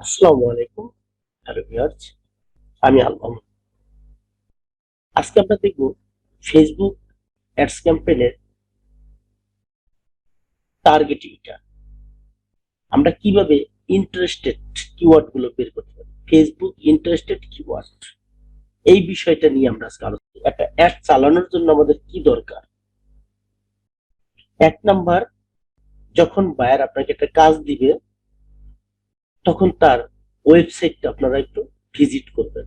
আসসালামু আলাইকুম। Hello viewers, আমি আলম। আজকে আমরা দেখব ফেসবুক অ্যাডস ক্যাম্পেইনের টার্গেটিংটা। আমরা কিভাবে ইন্টারেস্টেড কিওয়ার্ড গুলো বের করতে পারি। ফেসবুক ইন্টারেস্টেড কিওয়ার্ড, এই বিষয়টা নিয়ে আমরা আজকে আলোচনা করব। একটা অ্যাড চালানোর জন্য আমাদের কি দরকার। এক নাম্বার, যখন বায়ার আপনাকে একটা কাজ দিবে তখন তার ওয়েবসাইটটা আপনারা একটু ভিজিট করবেন,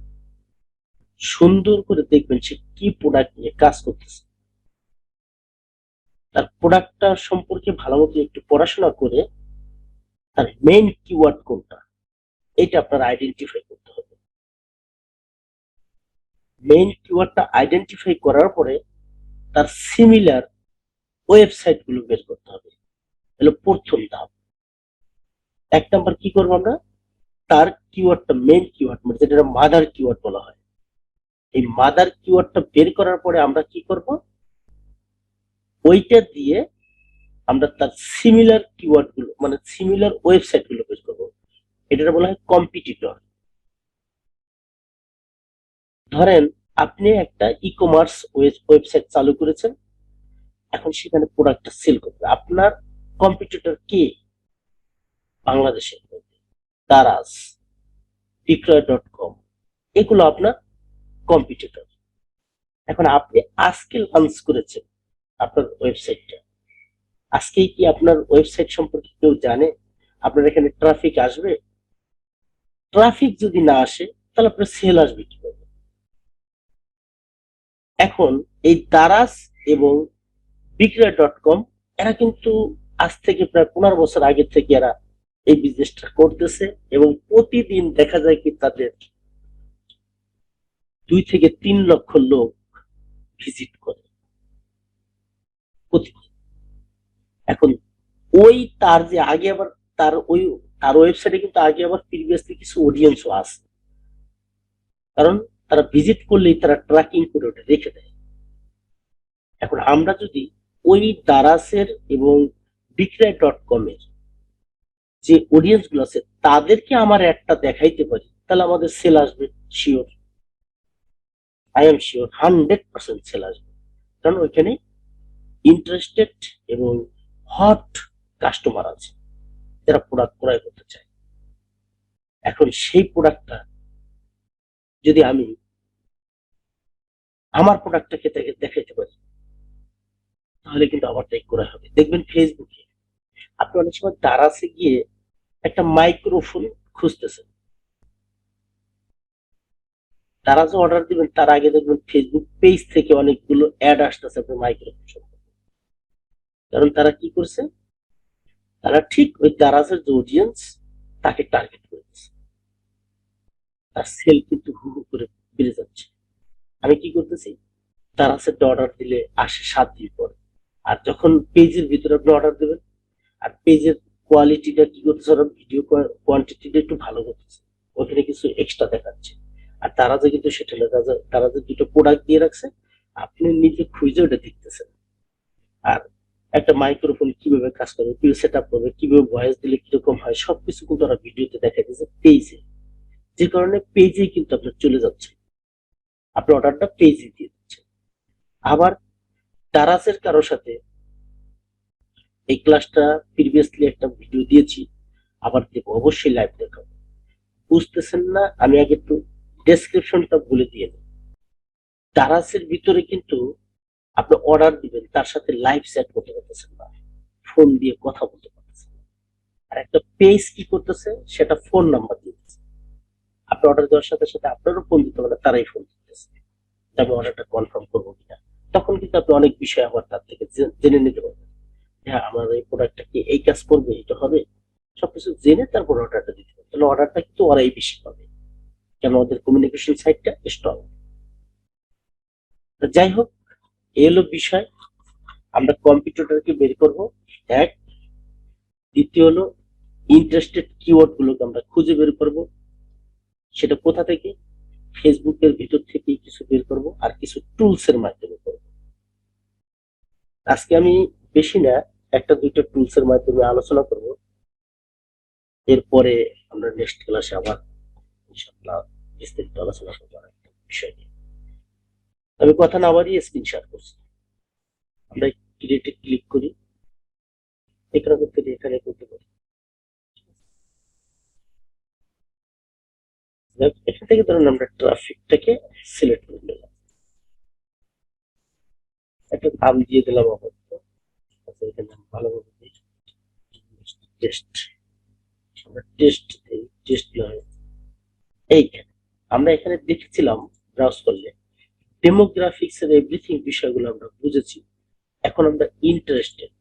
সুন্দর করে দেখবেন সে কি প্রোডাক্ট নিয়ে কাজ করতেছে। তার প্রোডাক্টটা সম্পর্কে ভালো মতো একটু পড়াশোনা করে তার মেইন কিওয়ার্ড কোনটা এটা আপনার আইডেন্টিফাই করতে হবে। মেইন কিওয়ার্ডটা আইডেন্টিফাই করার পরে তার সিমিলার ওয়েবসাইট গুলো বের করতে হবে। হলো প্রথম ধাপ। এক নাম্বার কি করবো আমরা, তার কিওয়ার্ডটা মেইন কিওয়ার্ড মানে যেটা মাদার কিওয়ার্ড বলা হয়, এই মাদার কিওয়ার্ডটা বের করার পরে আমরা কি করব, ওইটা দিয়ে আমরা তার সিমিলার কিওয়ার্ড গুলো মানে সিমিলার ওয়েবসাইট গুলো বের করবো। এটা বলা হয় কম্পিটিটর। ধরেন আপনি একটা ই কমার্স ওয়েবসাইট চালু করেছেন, এখন সেখানে প্রোডাক্টটা সেল করবে। আপনার কম্পিটিটর কে বাংলাদেশের মধ্যে? দারাজ, বিক্রয়.com, এগুলো আপনার কম্পিটিটর। এখন আপনি আজকে লঞ্চ করেছেন আপনার ওয়েবসাইটটা, আজকেই কি আপনার ওয়েবসাইট সম্পর্কে কেউ জানে? আপনার এখানে ট্রাফিক আসবে? ট্রাফিক যদি না আসে তাহলে আপনার সেল আসবে কিভাবে? এখন এই দারাজ এবং বিক্রয়.com এরা কিন্তু আজ থেকে প্রায় 15 বছর আগে থেকে এরা এই বিজনেসটা করতেছে এবং প্রতিদিন দেখা যায় কি তাদের 2 থেকে 3 লক্ষ লোক ভিজিট করে প্রতিদিন। এখন ওই তার যে আগে আবার তার ওই তার ওয়েবসাইটে কিন্তু আগে আবার প্রিভিয়াসলি কিছু অডিয়েন্সও আছে, কারণ তারা ভিজিট করলেই তারা ট্র্যাকিং করে ওটা রেখে দেয়। এখন আমরা যদি ওই দারাসের এবং বিক্রয়.com এর যে অডিয়েন্স গুলো আছে তাদেরকে আমার একটা দেখাইতে পারি, তাহলে আমাদের সেল আসবে sure. I am sure 100% sale আসবে, কারণ ওইখানে ইন্টারেস্টেড এবং হট কাস্টমার আছে যারা প্রোডাক্ট ক্রয় করতে চায়। এখন সেই প্রোডাক্টটা যদি আমি আমার প্রোডাক্টটাকে তাকে দেখাইতে পারি তাহলে কিন্তু আমারটাই ক্রয় হবে। দেখবেন ফেসবুকে আপনি অনেক সময় দারাসে গিয়ে একটা মাইক্রোফোন খুঁজতেছেন, তারা যে অর্ডার দিবেন তার আগে দেখবেন ফেসবুক পেজ থেকে অনেকগুলো অ্যাড আসতেছে আপনার মাইক্রোফোন সম্পর্কে। কারণ তারা কি করছে, তারা ঠিক ওই দারাজের যে অডিয়েন্স তাকে টার্গেট করেছে, তার সেল কিন্তু হু হু করে বেড়ে যাচ্ছে। আমি কি করতেছি, দারাজের অর্ডার দিলে আসে 7 দিন পরে, আর যখন পেজের ভিতরে আপনি অর্ডার দেবেন আর পেজের কোয়ালিটিটা কি করতেছে, ওরা ভিডিও কোয়ান্টিটিটা একটু ভালো করতেছে, ওখানে কিছু এক্সট্রা দেখাচ্ছে। আর তারা যে কিন্তু সেটা না, তারা যে দুটো প্রোডাক্ট দিয়ে রাখছে আপনি নিজে খুঁজে ওটা দেখতেছেন। আর একটা মাইক্রোফোন কিভাবে কাজ করবে, কিভাবে সেট আপ করবে, কিভাবে ভয়েস দিলে কিরকম হয়, সবকিছু কিন্তু ওরা ভিডিওতে দেখা দিয়েছে পেজে। যে কারণে পেজেই কিন্তু আপনার চলে যাচ্ছে, আপনি অর্ডারটা পেজে দিয়ে দিচ্ছেন। আবার দারাজের কারোর সাথে এই ক্লাসটা প্রিভিয়াসলি একটা ভিডিও দিয়েছি, আবার দেবো, অবশ্যই লাইভ দেখাবো। বুঝতেছেন না, আমি আগে একটু ডেসক্রিপশনটা বলে দিয়ে নিই। দারাজের ভিতরে কিন্তু আপনি অর্ডার দিবেন, তার সাথে লাইভ চ্যাট করতে পারতেছেন না, ফোন দিয়ে কথা বলতে পারতেছেন না। আর একটা পেজ কি করতেছে, সেটা ফোন নাম্বার দিতেছে। আপনি অর্ডার দেওয়ার সাথে সাথে আপনারও ফোন দিতে পারে, তারাই ফোন দিতেছে যে আমি অর্ডারটা কনফার্ম করবো কিনা। তখন কিন্তু আপনি অনেক বিষয় আবার তার থেকে জেনে নিতে পারবেন। হ্যাঁ, আমার এই প্রোডাক্টটা কি এই কাজ করবে, এটা হবে, সবকিছু জেনে তারপর অর্ডারটা দিতে হবে। তাহলে অর্ডারটা কিন্তু ওরাই বেশি পাবে, কেন ওদের কমিউনিকেশন সাইটটা স্ট্রং। যাই হোক, এই হলো বিষয়। আমরা কম্পিউটারকে বের করব এক। দ্বিতীয় হলো ইন্টারেস্টেড কিওয়ার্ড গুলোকে আমরা খুঁজে বের করব, সেটা কোথা থেকে? ফেসবুকের ভিতর থেকে কিছু বের করব আর কিছু টুলস এর মাধ্যমে করব। আজকে আমি বেশি না, একটা দুইটা টুলস এর মাধ্যমে আলোচনা করব এরপরে আমরা নেক্সট ক্লাসে আবার ইনশাআল্লাহ বিস্তারিত আলোচনা করবো একটা বিষয় নিয়ে। আমি কথা না বাড়িয়ে স্ক্রিন শেয়ার করছি। আমরা ক্রিয়েটে ক্লিক করি, এখানে করতে এখানে করতে পারি। এখান থেকে ধরুন আমরা ট্রাফিকটাকে সিলেক্ট করে নিলাম, একটা নাম দিয়ে দিলাম আপাতত। আচ্ছা, এখানে ভালোভাবে টেস্ট, আমরা টেস্ট দিই, টেস্ট নয় এইখানে আমরা এখানে দেখেছিলাম ব্রাউজ করলে ডেমোগ্রাফিক্স এর এভরিথিং বিষয়গুলো আমরা বুঝেছি। এখন আমরা ইন্টারেস্টেড,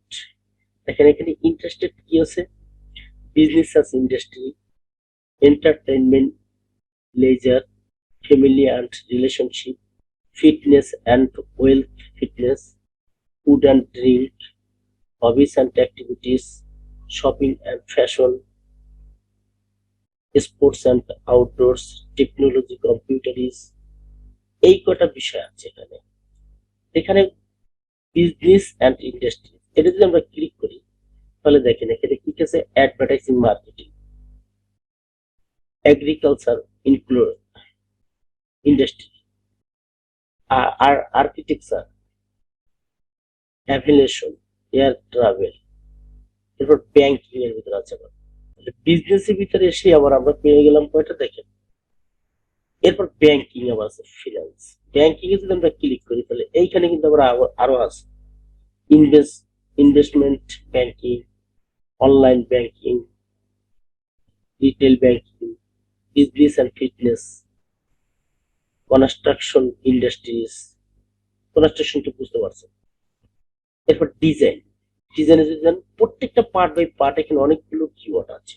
দেখেন এখানে ইন্টারেস্টেড কি আছে, business as industry, entertainment, leisure, family and relationship, fitness and wealth, fitness, food and drink, hobbies and activities, shopping and fashion, sports and outdoors, technology, computeries, এই কটা বিষয় আছে এখানে। এখানে বিজনেস অ্যান্ড ইন্ডাস্ট্রি, এটা যদি আমরা ক্লিক করি তাহলে দেখেন এখানে কি আছে, advertising, marketing, agriculture, include industry, আর আর্কিটেকচার, অ্যাভিয়েশন, এয়ার ট্রাভেল, এরপর ব্যাংকিং এর ভিতরে আছে। বিজনেস এর ভিতরে এসে আবার আমরা পেয়ে গেলাম কয়টা দেখেন, এরপর ব্যাংকিং আবার আছে, ফিনান্স। ব্যাংকিং এ যদি আমরা ক্লিক করি তাহলে এইখানে কিন্তু আমরা আরো আছে investment banking, online banking, retail banking, business and fitness, construction industries, construction তো বুঝতে পারছেন। এরপর ডিজাইন, ডিজাইনে যদি প্রত্যেকটা পার্ট বাই পার্ট এখানে অনেকগুলো কিওয়ার্ড আছে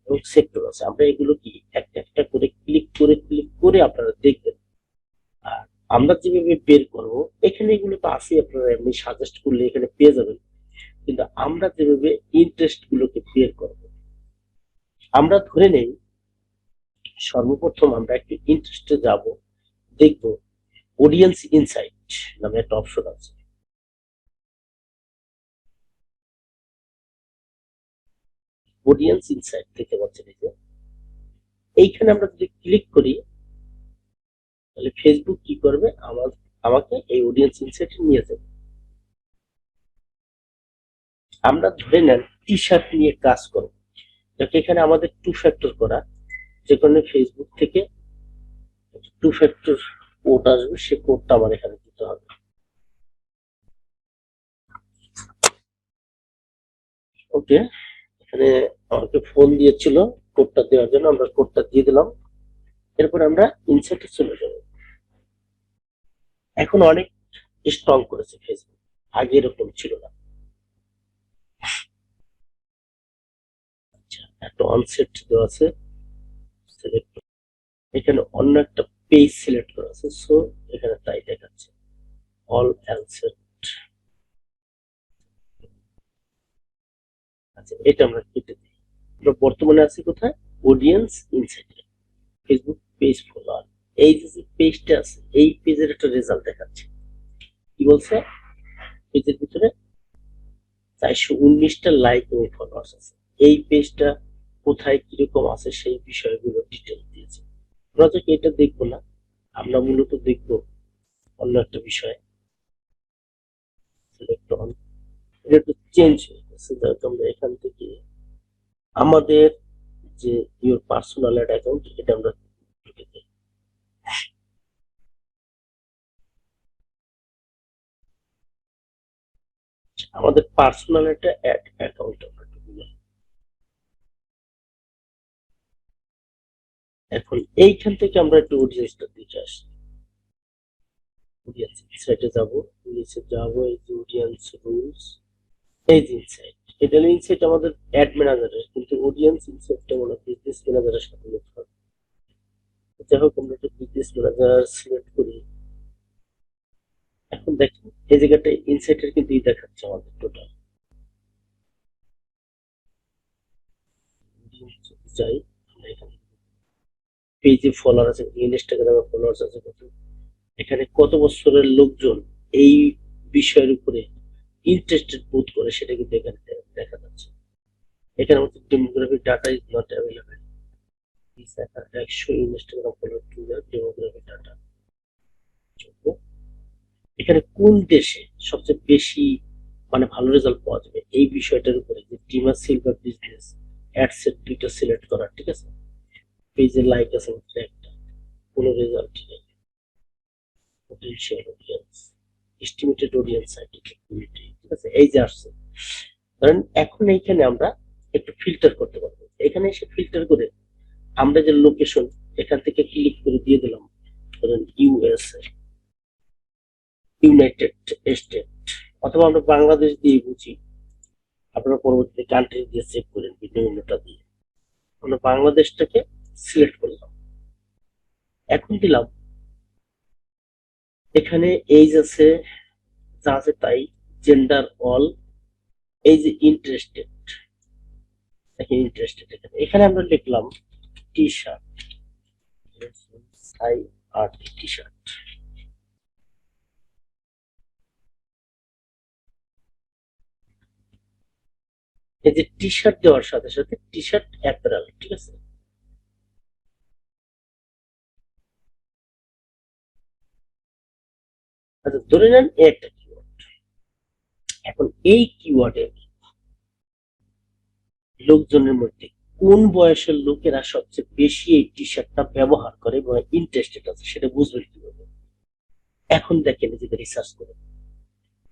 এবং সেক্টর আছে। আমরা এগুলো কি একটা একটা করে ক্লিক করে আপনারা দেখবেন। আর আমরা যেভাবে বের করব এখানে এগুলো তো আছে, আপনারা এমনি সাজেস্ট করলে এখানে পেয়ে যাবেন, কিন্তু আমরা যেভাবে ইন্টারেস্ট গুলোকে বের করব, আমরা ধরে নেই সর্বপ্রথম আমরা একটু ইন্টারেস্টে যাব, দেখব অডিয়েন্স ইনসাইট নামে একটা অপশন আছে। অডিয়েন্স ইনসাইট দেখতে পাচ্ছেন, এই যে এইখানে আমরা যদি ক্লিক করি তাহলে ফেসবুক কি করবে, আমাকে এই অডিয়েন্স ইনসাইটে নিয়ে যাবে। আমরা ধরে নেন টি শার্ট নিয়ে কাজ করব, যাতে এখানে আমাদের টু ফ্যাক্টর করা, যে কারণে ফেসবুক থেকে টু ফ্যাক্টর কোড আসবে, সে কোডটা আমার এখানে দিতে হবে। ওকে, এখানে আমাকে ফোন দিয়েছিল কোডটা দেওয়ার জন্য, আমরা কোডটা দিয়ে দিলাম। এরপর আমরা ইনসাইটে চলে যাব। এখন অনেক স্ট্রং করেছে ফেসবুক, আগে এরকম ছিল না। আচ্ছা, একটা অনসেট দেওয়া আছে, সিলেক্ট, এখানে অন্য একটা পেজ সিলেক্ট করা আছে, সো এখানে তাই দেখাচ্ছে অল অ্যালসেট। আচ্ছা, এটা আমরা কেটে দিই। আমরা বর্তমানে আছি কোথায়, অডিয়েন্স ইনসাইটে, ফেসবুক পেজ ফলোয়ার। এই যে পেজটা আছে, এই পেজের একটা রেজাল্ট দেখাচ্ছে, কি বলছে, পেজের ভিতরে 419টা লাইক এবং ফলোয়ার্স আছে। এই পেজটা কোথায় কিরকম আছে সেই বিষয়গুলো ডিটেল দিয়েছে। আমরা তো এটা দেখবো না, আমরা মূলত দেখবো অন্য একটা বিষয়। সিলেক্ট অন, এটা একটু চেঞ্জ হয়ে গেছে, যাতে আমরা এখান থেকে আমাদের যে ইউর পার্সোনাল অ্যাকাউন্ট, এটা আমরা ঢুকে দিই। আমাদের পার্সোনাল একটা অ্যাকাউন্ট আমরা ঢুকে দিই। এখন এইখান থেকে আমরা একটু অডিয়েন্সটা দেখে আসি। অডিয়েন্স ইনসাইটে যাব, নিচে যাব, এই যে অডিয়েন্স রুলস, এই যে ইনসাইট, এটা হলো ইনসাইট আমাদের অ্যাড ম্যানেজারের, কিন্তু অডিয়েন্স ইনসাইটটা মনে হয় বিজনেস ম্যানেজারের সাথে যুক্ত হবে। যাই হোক, আমরা একটা বিজনেস ম্যানেজার সিলেক্ট করি। এখন দেখেন এই জায়গাটা ইনসাইটের কিন্তু ই দেখাচ্ছে আমাদের টোটাল। যাই আমরা এখানে পেজে ফলোয়ার আছে, ইনস্টাগ্রামে ফলোয়ার্স আছে কত, এখানে কত বছরের লোকজন এই বিষয়ের উপরে ইন্টারেস্টেড বোধ করে সেটা কিন্তু এখানে দেখা যাচ্ছে। এখানে হচ্ছে demographic data is not available, একশো Instagram follow to demographic data. এখানে কোন দেশে সবচেয়ে বেশি মানে ভালো রেজাল্ট পাওয়া যাবে এই বিষয়টার উপরে যে ডিমার সিলভার বিজনেস অ্যাডস এর দুইটা সিলেক্ট করা, ঠিক আছে। পেজে লাইক আছে মাত্র একটা, কোনো রেজাল্ট নেই। পটেনশিয়াল অডিয়েন্স, এস্টিমেটেড অডিয়েন্স সাইটিফিকেট, ঠিক আছে, এই যে আসছে। কারণ এখন এইখানে আমরা একটু ফিল্টার করতে পারবো। এখানে এসে ফিল্টার করে আমরা যে লোকেশন এখান থেকে ক্লিক করে দিয়ে দিলাম, ধরেন ইউএসএ, ইউনাইটেড স্টেট, অথবা আমরা বাংলাদেশ দিয়ে বুঝি, আপনারা পরবর্তীতে কান্ট্রি দিয়ে চেক করেন বিভিন্নটা দিয়ে। আমরা বাংলাদেশটাকে সিলেক্ট করলাম, এখন দিলাম এখানে এইজ আছে, যা আছে তাই, জেন্ডার অল, এই যে ইন্টারেস্টেড, দেখেন ইন্টারেস্টেড এখানে আমরা লিখলাম T shirt, I R T shirt. এই যে টি শার্ট দেওয়ার সাথে সাথে টি শার্ট অ্যাপারেল, ঠিক আছে। আচ্ছা ধরে নেন একটা কিওয়ার্ড, এখন এই কিওয়ার্ডের লোকজনের মধ্যে কোন বয়সের লোকেরা সবচেয়ে বেশি এই টি শার্টটা ব্যবহার করে এবং ইন্টারেস্টেড আছে সেটা বুঝবেন কিভাবে। এখন দেখেন যদি রিসার্চ করে,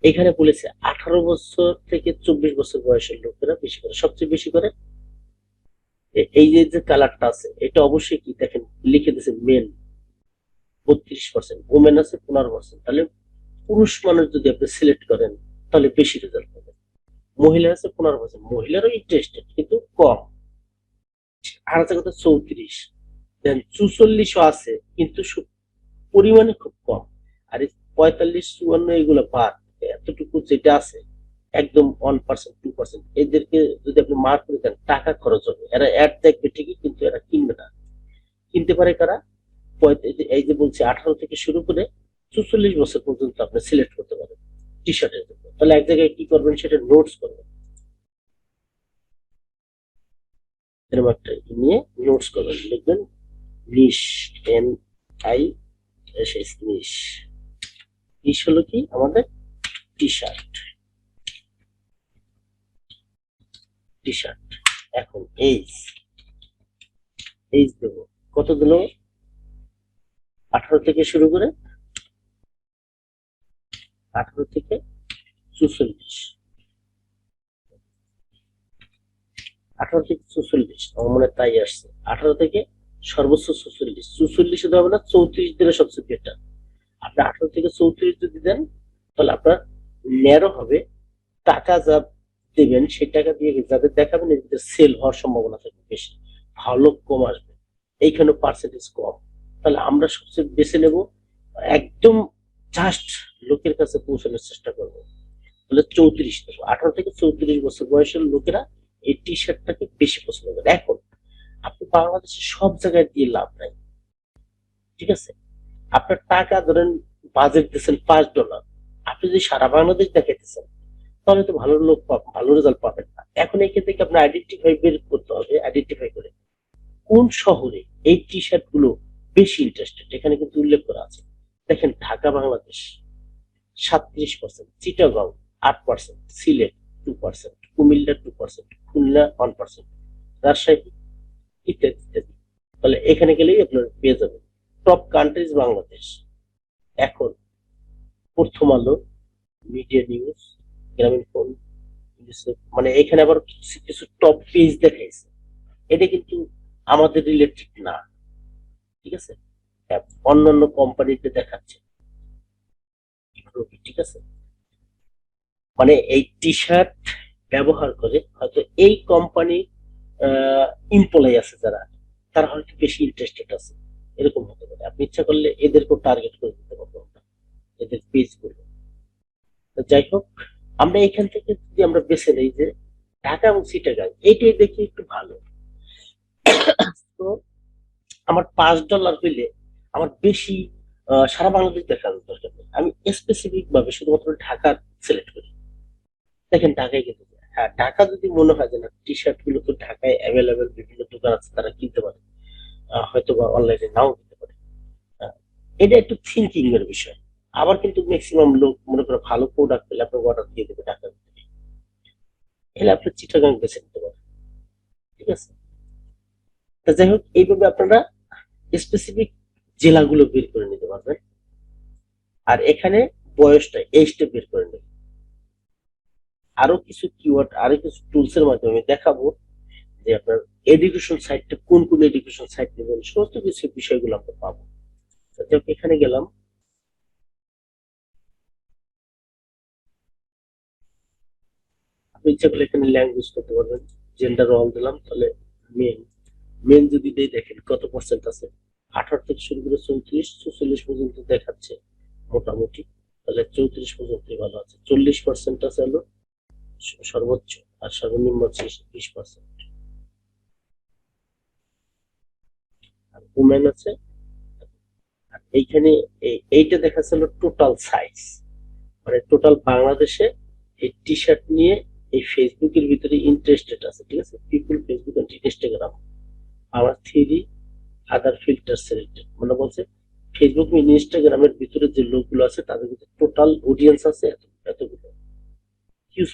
এখানে বলেছে 18 বছর থেকে 24 বছর বয়সের লোকেরা বেশি করে, সবচেয়ে বেশি করে। এই যে কালারটা আছে এটা অবশ্যই কি দেখেন লিখে দিয়েছে মেন 32%, ওমেন আছে 15%, তাহলে পুরুষ মানুষ যদি আপনি সিলেক্ট করেন তাহলে বেশি রেজাল্ট পাবেন। মহিলা আছে 15%, মহিলারও ইন্টারেস্টেড কিন্তু কম। আর আছে কথা 34, দেন 44ও আছে কিন্তু পরিমাণে খুব কম। আর এই 45, 54 এগুলো বাদ, এতটুকু যেটা আছে একদম 1%, 2%, এদেরকে যদি আপনি মার্ক করে দেন টাকা খরচ হবে, এরা অ্যাড দেখবে ঠিকই কিন্তু এরা কিনবে না। কিনতে পারে কারা, এই যে বলছি 18 থেকে শুরু করে 44 বছর পর্যন্ত আপনি সিলেক্ট করতে পারেন টি শার্টের জন্য। তাহলে এক জায়গায় কি করবেন সেটা নোটস করবেন, এরকম একটা নিয়ে নোটস করবেন, লিখবেন নিশ, এন আই এস এস, নিশ। নিশ হলো কি আমাদের টি শার্ট, টি শার্ট। এখন এইজ, এইজ দেবো কত দিল, 18 থেকে শুরু করে 18 থেকে 44, 18 থেকে 44 আমার মনে তাই আসছে, 18 থেকে সর্বোচ্চ 44, 44 দেওয়া হবে না, 34 দিলে সবচেয়ে বেটার। আপনি 18 থেকে 34 যদি দেন তাহলে আপনার ন্যারো হবে, টাকা যা দেবেন সেই টাকা দিয়ে যাদের দেখাবেন এদের সেল হওয়ার সম্ভাবনা থাকবে বেশি, ভালো কম আসবে, এইখানে পার্সেন্টেজ কম। তাহলে আমরা সবচেয়ে বেছে নেব একদম জাস্ট লোকের কাছে পৌঁছানোর চেষ্টা করবো, তাহলে 34 দেবো। 18 থেকে 34 বছর বয়সের লোকেরা এই টি শার্টটাকে বেশি পছন্দ করে। এখন আপনি বাংলাদেশের সব জায়গায় দিয়ে লাভ নাই, ঠিক আছে। আপনার টাকা ধরেন বাজেট দিচ্ছেন $5, আপনি যদি সারা বাংলাদেশ দেখাইতেছেন তাহলে তো ভালো লোক ভালো রেজাল্ট পাবেন না। এখন এখান থেকে আপনার আইডেন্টিফাই বের করতে হবে, আইডেন্টিফাই করে কোন শহরে এই টি শার্ট গুলো বেশি ইন্টারেস্টেড, এখানে কিন্তু উল্লেখ করা আছে। দেখেন ঢাকা বাংলাদেশ 37%, চিটাগং 8%, সিলেট 2%, কুমিল্লা 2%, খুলনা 1%, রাজশাহী ইত্যাদি ইত্যাদি। তাহলে এখানে গেলেই আপনার পেয়ে যাবেন টপ কান্ট্রিজ বাংলাদেশ। এখন প্রথম আলো, মিডিয়া নিউজ, গ্রামীণ ফোন, মানে এখানে আবার কিছু কিছু টপ পেজ দেখাইছে, এটা কিন্তু আমাদের রিলেটেড না, ঠিক আছে। অন্যান্য কোম্পানিতে দেখাচ্ছে, ঠিক আছে। মানে এই টি শার্ট ব্যবহার করে হয়তো এই কোম্পানির এমপ্লয়ি আছে যারা, তারা হয়তো বেশি ইন্টারেস্টেড আছে, এরকম হতে পারে। আপনি ইচ্ছা করলে এদেরকেও টার্গেট করে দিতে পারবো আমরা, এদের পেজ করবো। যাই হোক, আমরা এখান থেকে যদি আমরা বেছে নেই যে ঢাকা এবং চিটাগাং, এইটাই দেখি একটু ভালো, তো আমার $5 হইলে আমার বেশি সারা বাংলাদেশ দেখানোর দরকার নেই, আমি স্পেসিফিক ভাবে শুধুমাত্র ঢাকা সিলেক্ট করি। দেখেন ঢাকায় কিন্তু হ্যাঁ, ঢাকা যদি মনে হয় যে না টি শার্ট গুলো তো ঢাকায় অ্যাভেলেবেল বিভিন্ন দোকান আছে, তারা কিনতে পারে, হয়তো বা অনলাইনে নাও কিনতে পারে। আহ, এটা একটু থিঙ্কিং এর বিষয়। আবার কিন্তু ম্যাক্সিমাম লোক মনে করে ভালো প্রোডাক্ট পেলে আপনাকে অর্ডার দিয়ে দেবে ঢাকার ভিতরে, এলে আপনি চিটাগাং বেছে নিতে পারেন। ঠিক আছে? তা যাই হোক, এইভাবে আপনারা স্পেসিফিক জেলাগুলো বের করে নিতে পারবেন। আর এখানে বয়সটা, এজটা বের করে নেবেন। আরো কিছু কিওয়ার্ড, আরো কিছু টুলস এর মাধ্যমে আমি দেখাবো যে আপনার এডুকেশন সাইটটা কোন কোন এডুকেশন সাইট নেবেন, সমস্ত কিছু বিষয়গুলো আমরা পাবো। তো যাই হোক, এখানে গেলাম। আপনি ইচ্ছা করলে এখানে ল্যাঙ্গুয়েজ করতে পারবেন। জেন্ডার অল দিলাম, তাহলে মেন। মেন যদি দিয়ে দেখেন কত পার্সেন্ট আছে, 18 থেকে শুরু করে 34 46 পর্যন্ত দেখাচ্ছে মোটামুটি। তাহলে 34 পর্যন্তই ভালো আছে। 40% আছে হলো সর্বোচ্চ, আর সর্বনিম্ন হচ্ছে 20%। আর ওমেন আছে। আর এইখানে এইটা দেখাচ্ছে হলো টোটাল সাইজ, মানে টোটাল বাংলাদেশে এই টি শার্ট নিয়ে এই ফেসবুকের ভিতরে ইন্টারেস্টেড আছে। ঠিক আছে? পিপুল ফেসবুক এন্ড ইনস্টাগ্রাম আমার থ্রি আদার ফিল্টার সিলেক্টেড, মানে বলছে ফেসবুক ইনস্টাগ্রামের ভিতরে যে লোকগুলো আছে তাদের ভিতরে টোটাল অডিয়েন্স আছে এতগুলো, হিউজ